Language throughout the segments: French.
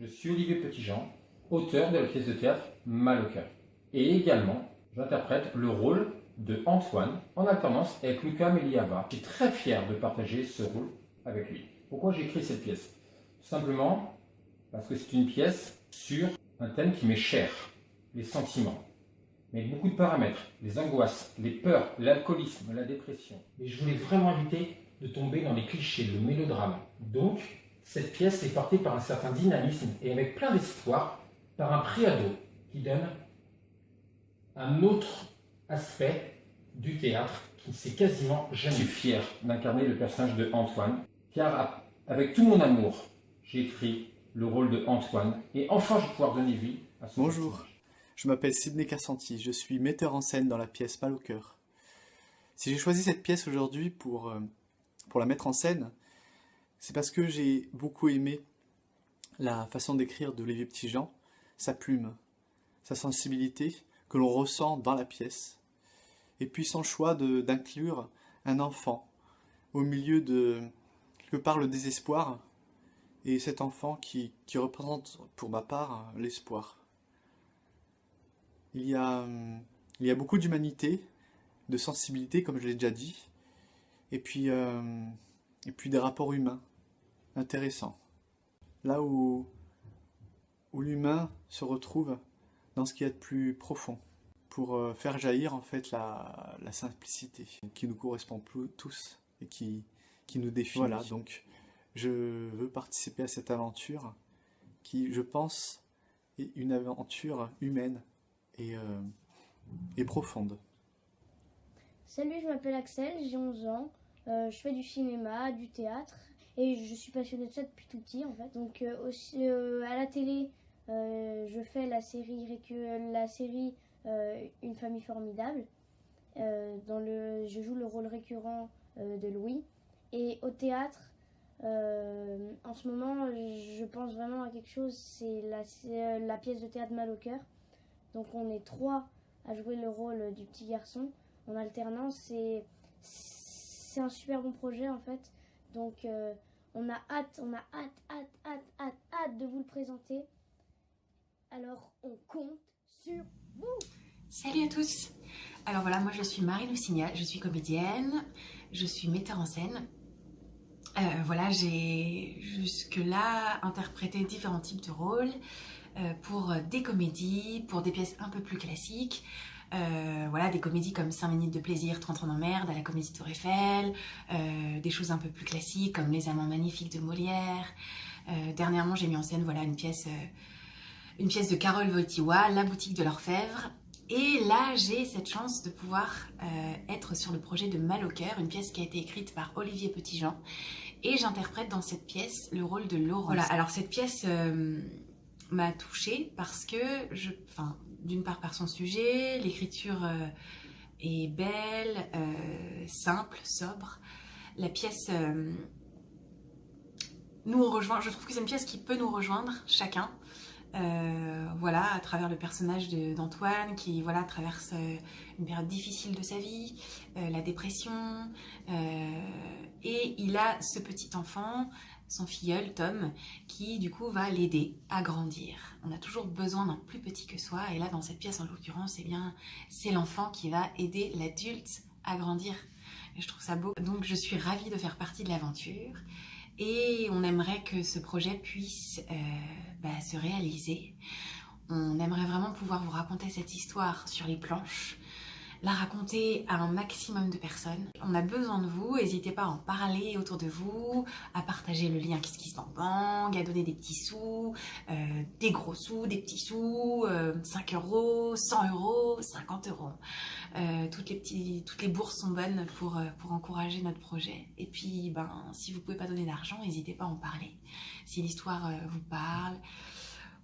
suis Olivier Petitjean, auteur de la pièce de théâtre Mal au cœur. Et également, j'interprète le rôle de Antoine en alternance avec Luca Meliava. Je suis très fier de partager ce rôle avec lui. Pourquoi j'ai écrit cette pièce? Tout simplement parce que c'est une pièce sur un thème qui m'est cher, les sentiments. Mais avec beaucoup de paramètres, les angoisses, les peurs, l'alcoolisme, la dépression. Et je voulais vraiment éviter de tomber dans les clichés, le mélodrame. Donc, cette pièce est portée par un certain dynamisme et avec plein d'espoir par un préado qui donne un autre aspect du théâtre qui ne s'est quasiment jamais. Je suis fier d'incarner le personnage de Antoine, car avec tout mon amour, j'ai écrit le rôle de Antoine et enfin je vais pouvoir donner vie à son Bonjour, personnage. je m'appelle Sidney Carsanti, je suis metteur en scène dans la pièce Mal au cœur. Si j'ai choisi cette pièce aujourd'hui pour la mettre en scène, c'est parce que j'ai beaucoup aimé la façon d'écrire d'Olivier Petitjean, sa plume, sa sensibilité que l'on ressent dans la pièce, et puis son choix d'inclure un enfant au milieu de quelque part le désespoir, et cet enfant qui représente pour ma part l'espoir. Il y a beaucoup d'humanité, de sensibilité comme je l'ai déjà dit, et puis des rapports humains intéressants. Là où l'humain se retrouve dans ce qu'il y a de plus profond, pour faire jaillir en fait la simplicité qui nous correspond tous et qui nous définit. Voilà, donc je veux participer à cette aventure qui, je pense, est une aventure humaine et profonde. Salut, je m'appelle Axel, j'ai 11 ans, je fais du cinéma, du théâtre et je suis passionné de ça depuis tout petit en fait. Donc aussi à la télé, je fais la série Une famille formidable. Je joue le rôle récurrent de Louis. Et au théâtre, en ce moment, je pense vraiment à quelque chose, c'est la pièce de théâtre Mal au cœur. Donc on est 3 à jouer le rôle du petit garçon en alternance. C'est un super bon projet en fait. Donc on a hâte de vous le présenter. Alors on compte sur vous. Salut à tous. Alors voilà, moi je suis Marie Lucignat, je suis comédienne, je suis metteur en scène. Voilà, j'ai jusque-là interprété différents types de rôles pour des comédies, pour des pièces un peu plus classiques. Voilà, des comédies comme 5 minutes de plaisir, 30 ans d'emmerde à la Comédie Tour Eiffel, des choses un peu plus classiques comme Les Amants magnifiques de Molière. Dernièrement, j'ai mis en scène voilà, une pièce de Carole Wojtyła, La boutique de l'orfèvre. Et là, j'ai cette chance de pouvoir être sur le projet de Mal au cœur, une pièce qui a été écrite par Olivier Petitjean. Et j'interprète dans cette pièce le rôle de Laurence. Voilà, alors cette pièce m'a touchée parce que, d'une part par son sujet, l'écriture est belle, simple, sobre. La pièce nous rejoint, je trouve que c'est une pièce qui peut nous rejoindre chacun. Voilà, à travers le personnage d'Antoine qui voilà, traverse une période difficile de sa vie, la dépression, et il a ce petit enfant, son filleul Tom, qui du coup va l'aider à grandir. On a toujours besoin d'un plus petit que soi, et là dans cette pièce en l'occurrence, eh bien, c'est l'enfant qui va aider l'adulte à grandir. Et je trouve ça beau, donc je suis ravie de faire partie de l'aventure. Et on aimerait que ce projet puisse se réaliser. On aimerait vraiment pouvoir vous raconter cette histoire sur les planches, la raconter à un maximum de personnes. On a besoin de vous, n'hésitez pas à en parler autour de vous, à partager le lien KissKissBankBank, à donner des petits sous, des gros sous, des petits sous, 5 €, 100 €, 50 €. Toutes les bourses sont bonnes pour encourager notre projet. Et puis, si vous ne pouvez pas donner d'argent, n'hésitez pas à en parler. Si l'histoire vous parle,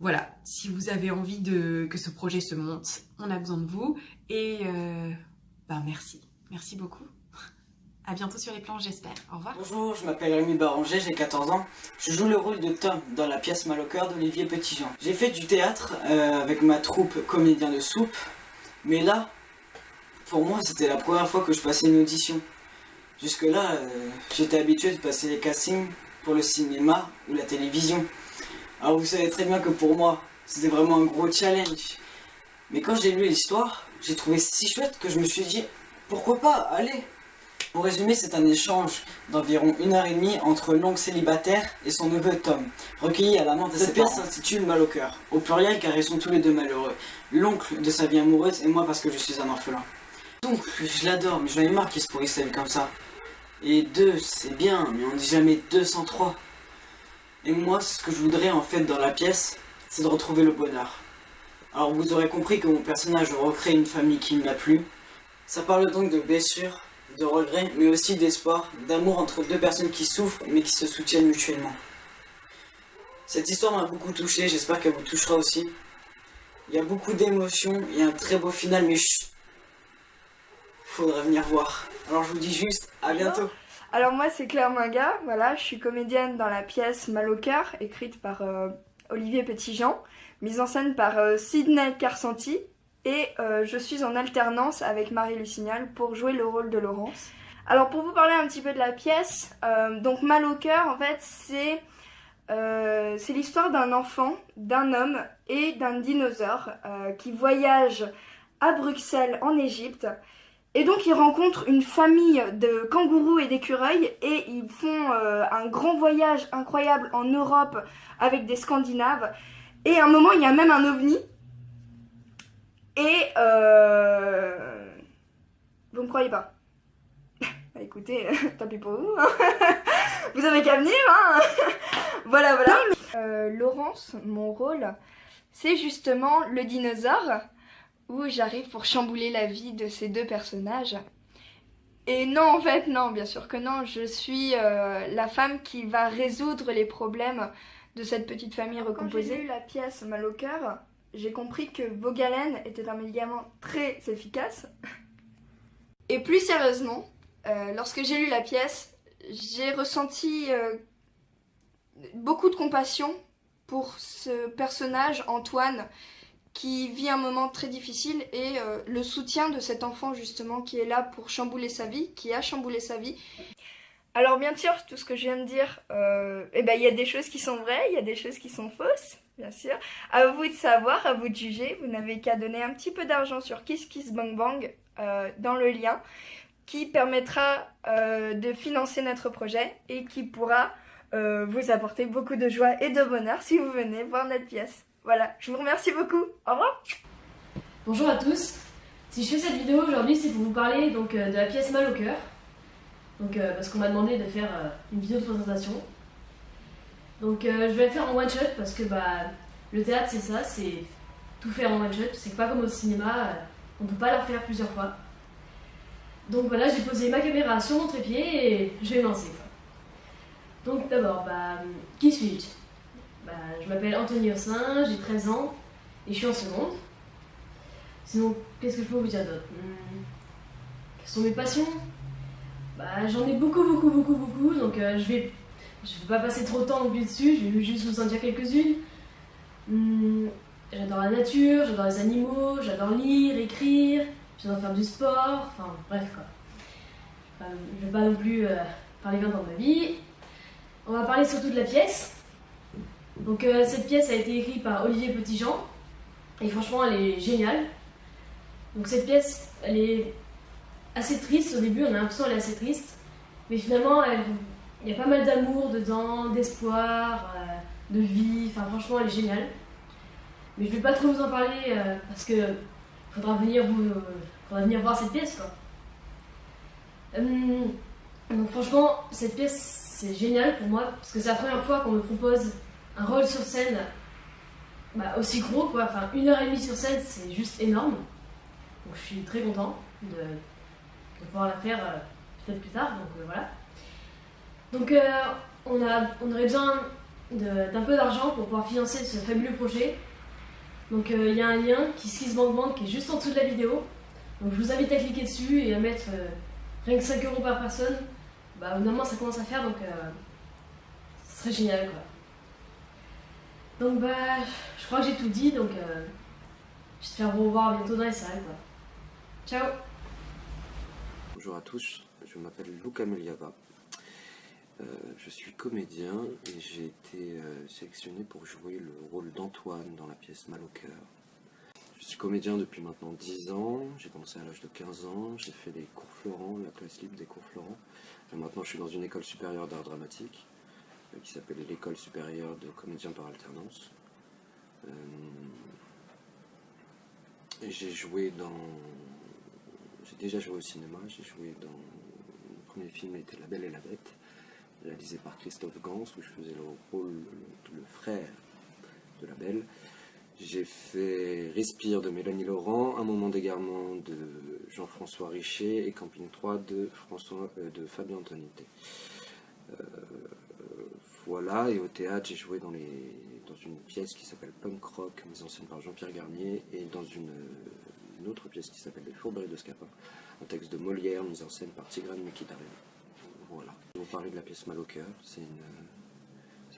voilà. Si vous avez envie que ce projet se monte, on a besoin de vous. Et merci. Merci beaucoup. À bientôt sur les planches, j'espère. Au revoir. Bonjour, je m'appelle Rémi Baranger, j'ai 14 ans. Je joue le rôle de Tom dans la pièce Mal au cœur d'Olivier Petitjean. J'ai fait du théâtre avec ma troupe Comédien de soupe. Mais là, pour moi, c'était la première fois que je passais une audition. Jusque-là, j'étais habitué de passer les castings pour le cinéma ou la télévision. Alors vous savez très bien que pour moi, c'était vraiment un gros challenge. Mais quand j'ai lu l'histoire, j'ai trouvé si chouette que je me suis dit, pourquoi pas, allez. Pour résumer, c'est un échange d'environ 1h30 entre l'oncle célibataire et son neveu Tom, recueilli à la mort de ses parents. Cette pièce s'intitule Mal au cœur, au pluriel car ils sont tous les deux malheureux. L'oncle de sa vie amoureuse et moi parce que je suis un orphelin. Donc, je l'adore, mais j'en ai marre qu'il se pourrisse sa vie comme ça. Et 2, c'est bien, mais on dit jamais 2 sans 3. Et moi, ce que je voudrais en fait dans la pièce, c'est de retrouver le bonheur. Alors vous aurez compris que mon personnage recrée une famille qui m'a plu. Ça parle donc de blessures, de regrets, mais aussi d'espoir, d'amour entre deux personnes qui souffrent mais qui se soutiennent mutuellement. Cette histoire m'a beaucoup touché, j'espère qu'elle vous touchera aussi. Il y a beaucoup d'émotions, il y a un très beau final, mais chut, faudra venir voir. Alors je vous dis juste, à bientôt. Alors moi c'est Claire Minga, voilà, je suis comédienne dans la pièce Mal au cœur, écrite par Olivier Petitjean, mise en scène par Sidney Carsanti. Et je suis en alternance avec Marie Lucignal pour jouer le rôle de Laurence. Alors pour vous parler un petit peu de la pièce, donc Mal au cœur en fait c'est l'histoire d'un enfant, d'un homme et d'un dinosaure qui voyagent à Bruxelles en Égypte. Et donc ils rencontrent une famille de kangourous et d'écureuils et ils font un grand voyage incroyable en Europe avec des Scandinaves. Et à un moment il y a même un ovni. Et vous me croyez pas? Bah écoutez, tant pis pour vous. Hein. Vous avez qu'à venir. Hein. Voilà. Laurence, mon rôle, c'est justement le dinosaure où j'arrive pour chambouler la vie de ces deux personnages. Et non, en fait, non, bien sûr que non. Je suis la femme qui va résoudre les problèmes de cette petite famille recomposée. Quand j'ai lu la pièce Mal au cœur, j'ai compris que Vogalène était un médicament très efficace. Et plus sérieusement, lorsque j'ai lu la pièce, j'ai ressenti beaucoup de compassion pour ce personnage, Antoine, qui vit un moment très difficile et le soutien de cet enfant justement qui est là pour chambouler sa vie, qui a chamboulé sa vie. Alors bien sûr, tout ce que je viens de dire, il y a des choses qui sont vraies, il y a des choses qui sont fausses. Bien sûr. À vous de savoir, à vous de juger. Vous n'avez qu'à donner un petit peu d'argent sur KissKissBankBang dans le lien qui permettra de financer notre projet et qui pourra vous apporter beaucoup de joie et de bonheur si vous venez voir notre pièce. Voilà, je vous remercie beaucoup. Au revoir. Bonjour à tous. Si je fais cette vidéo aujourd'hui, c'est pour vous parler donc, de la pièce Mal au cœur. Donc, parce qu'on m'a demandé de faire une vidéo de présentation. Donc je vais la faire en one shot parce que le théâtre c'est ça, c'est tout faire en one shot, c'est pas comme au cinéma, on peut pas le faire plusieurs fois. Donc voilà, j'ai posé ma caméra sur mon trépied et je vais me lancer. Donc d'abord, qui suis-je? Je m'appelle Anthony Ossin, j'ai 13 ans et je suis en seconde. Sinon, qu'est-ce que je peux vous dire d'autre? Quelles sont mes passions? J'en ai beaucoup, donc je vais pas passer trop de temps non plus dessus, je vais juste vous en dire quelques-unes. J'adore la nature, j'adore les animaux, j'adore lire, écrire, j'adore faire du sport, enfin bref quoi. Je vais pas non plus parler 20 ans de ma vie. On va parler surtout de la pièce. Donc cette pièce a été écrite par Olivier Petitjean et franchement elle est géniale. Donc cette pièce, elle est assez triste au début, on a l'impression qu'elle est assez triste, mais finalement il y a pas mal d'amour dedans, d'espoir, de vie, enfin franchement elle est géniale. Mais je vais pas trop vous en parler parce que faudra venir voir cette pièce quoi. Donc franchement cette pièce c'est génial pour moi parce que c'est la première fois qu'on me propose un rôle sur scène aussi gros quoi, enfin 1h30 sur scène c'est juste énorme. Donc je suis très content de pouvoir la faire peut-être plus tard, donc voilà. Donc on aurait besoin d'un peu d'argent pour pouvoir financer ce fabuleux projet. Donc il y a un lien KissKissBankBang qui est juste en dessous de la vidéo. Donc je vous invite à cliquer dessus et à mettre rien que 5 € par personne. Évidemment ça commence à faire donc ce serait génial quoi. Donc je crois que j'ai tout dit donc j'espère vous revoir bientôt dans les salles quoi. Ciao. Bonjour à tous, je m'appelle Luca Meliava. Je suis comédien et j'ai été sélectionné pour jouer le rôle d'Antoine dans la pièce Mal au cœur. Je suis comédien depuis maintenant 10 ans, j'ai commencé à l'âge de 15 ans, j'ai fait les cours Florent, la classe libre des cours Florent. Et maintenant je suis dans une école supérieure d'art dramatique qui s'appelle l'école supérieure de comédiens par alternance. Et j'ai déjà joué au cinéma, j'ai joué dans... Le premier film était La Belle et la Bête, réalisé par Christophe Gans, où je faisais le rôle, le frère de la Belle. J'ai fait Respire de Mélanie Laurent, Un moment d'égarement de Jean-François Richer et Camping 3 de Fabien Antonité. Voilà, et au théâtre, j'ai joué dans une pièce qui s'appelle Punk Rock, mise en scène par Jean-Pierre Garnier, et dans une autre pièce qui s'appelle Les Fourberies de Scapin, un texte de Molière, mis en scène par Tigran Mekhitaryan. Voilà. Je vais vous parler de la pièce Mal au cœur. C'est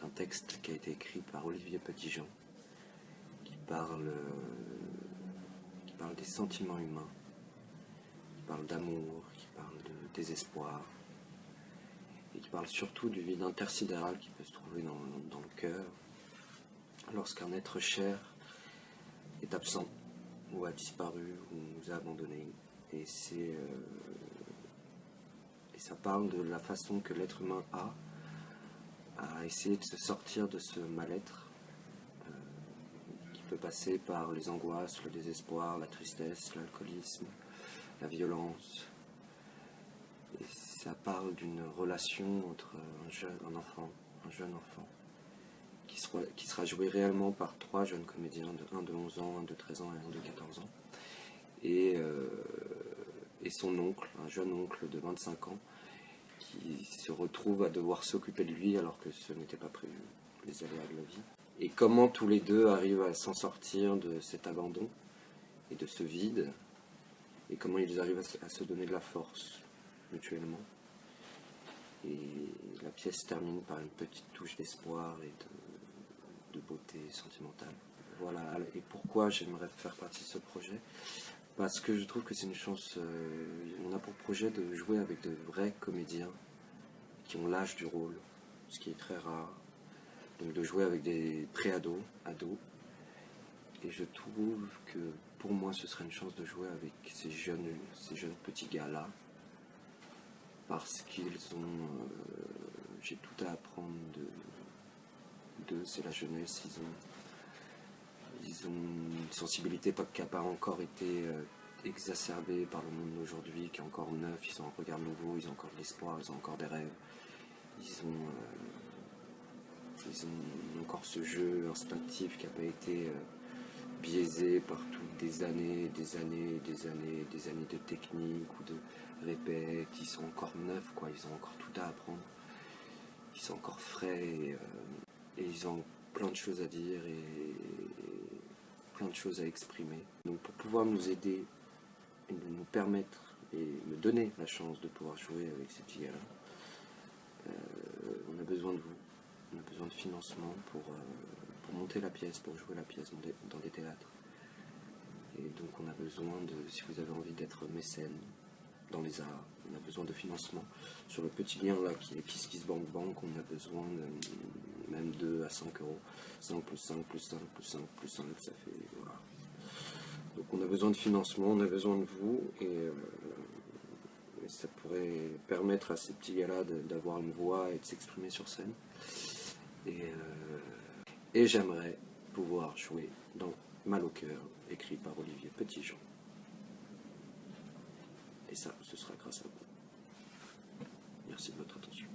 un texte qui a été écrit par Olivier Petitjean, qui parle des sentiments humains, qui parle d'amour, qui parle de désespoir, et qui parle surtout du vide intersidéral qui peut se trouver dans le cœur lorsqu'un être cher est absent, ou a disparu, ou nous a abandonnés. Et ça parle de la façon que l'être humain a à essayer de se sortir de ce mal-être qui peut passer par les angoisses, le désespoir, la tristesse, l'alcoolisme, la violence. Et ça parle d'une relation entre un jeune enfant, qui sera joué réellement par 3 jeunes comédiens, un de 11 ans, un de 13 ans et un de 14 ans. Et son oncle, un jeune oncle de 25 ans, qui se retrouve à devoir s'occuper de lui alors que ce n'était pas prévu, les aléas de la vie. Et comment tous les deux arrivent à s'en sortir de cet abandon et de ce vide, et comment ils arrivent à se donner de la force mutuellement. Et la pièce termine par une petite touche d'espoir et de beauté sentimentale. Voilà, et pourquoi j'aimerais faire partie de ce projet? Parce que je trouve que c'est une chance, on a pour projet de jouer avec de vrais comédiens qui ont l'âge du rôle, ce qui est très rare. Donc de jouer avec des pré-ados, ados. Et je trouve que pour moi ce serait une chance de jouer avec ces jeunes petits gars-là. Parce qu'ils ont... j'ai tout à apprendre d'eux, c'est la jeunesse, ils ont une sensibilité qui n'a pas encore été exacerbée par le monde d'aujourd'hui, qui est encore neuf, ils ont un regard nouveau, ils ont encore de l'espoir, ils ont encore des rêves, ils ont encore ce jeu instinctif qui n'a pas été biaisé par toutes des années de technique ou de répète. Ils sont encore neufs, quoi, ils ont encore tout à apprendre, ils sont encore frais et ils ont plein de choses à dire et plein de choses à exprimer. Donc pour pouvoir nous aider et nous permettre et me donner la chance de pouvoir jouer avec ces petits gars-là, on a besoin de vous, on a besoin de financement pour monter la pièce, pour jouer la pièce dans des théâtres. Et donc on a besoin de, si vous avez envie d'être mécène dans les arts, on a besoin de financement. Sur le petit lien là qui est KissKissBankBank, on a besoin de même 2 à 5 euros. 5 plus 5 plus 5 plus 5 plus 5, ça fait... Voilà. Donc on a besoin de financement, on a besoin de vous, et ça pourrait permettre à ces petits gars-là d'avoir une voix et de s'exprimer sur scène. Et j'aimerais pouvoir jouer dans Mal au cœur, écrit par Olivier Petitjean. Et ça, ce sera grâce à vous. Merci de votre attention.